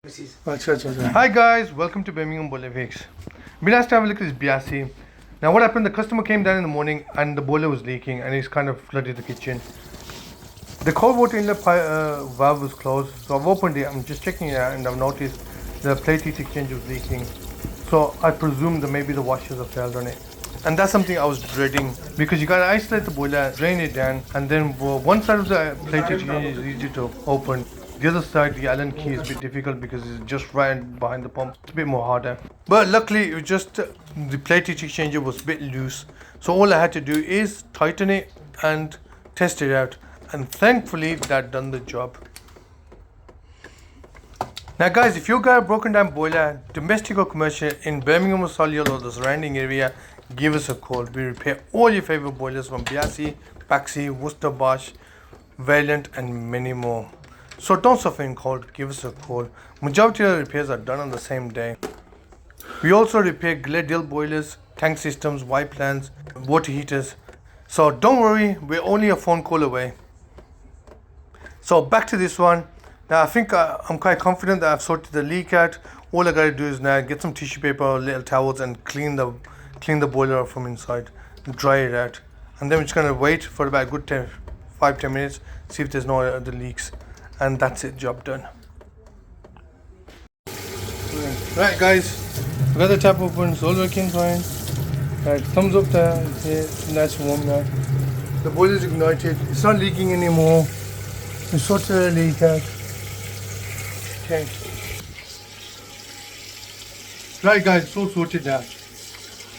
Hi guys, welcome to Birmingham Boiler Fix. Been asked to have a look at this Biasi. Now what happened, the customer came down in the morning and the boiler was leaking and he's kind of flooded the kitchen. The cold water inlet valve was closed, so I've opened it, I'm just checking it out and I've noticed the plate heat exchanger was leaking. So I presume that maybe the washers have failed on it. And that's something I was dreading because you gotta isolate the boiler, drain it down, and then one side of the plate heat exchanger is easy to open. The other side, the Allen key is a bit difficult because it's just right behind the pump. It's a bit more harder. But luckily, it was just the plate heat exchanger was a bit loose. So all I had to do is tighten it and test it out. And thankfully, that done the job. Now guys, if you've got a broken down boiler, domestic or commercial, in Birmingham or Solihull or the surrounding area, give us a call. We repair all your favorite boilers from Biasi, baxi, wocesterbosch, vaillant and many more. So don't suffer in cold, give us a call. Majority of the repairs are done on the same day. We also repair Gladial boilers, tank systems, white plants, water heaters. So don't worry, we're only a phone call away. So back to this one. Now I think I'm quite confident that I've sorted the leak out. All I gotta do is now get some tissue paper or little towels and clean the boiler up from inside, dry it out. And then we're just gonna wait for about a good 5-10 minutes, see if there's no other leaks. And that's it, job done. Right guys, we got the tap open, it's all working fine. Right, thumbs up there, yeah, nice and warm now. The boiler is ignited, it's not leaking anymore. We sorted the leak out. Okay. Right guys, it's all sorted now.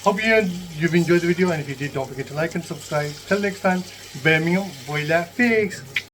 Hope you've enjoyed the video, and if you did, don't forget to like and subscribe. Till next time, Birmingham Boiler Fix.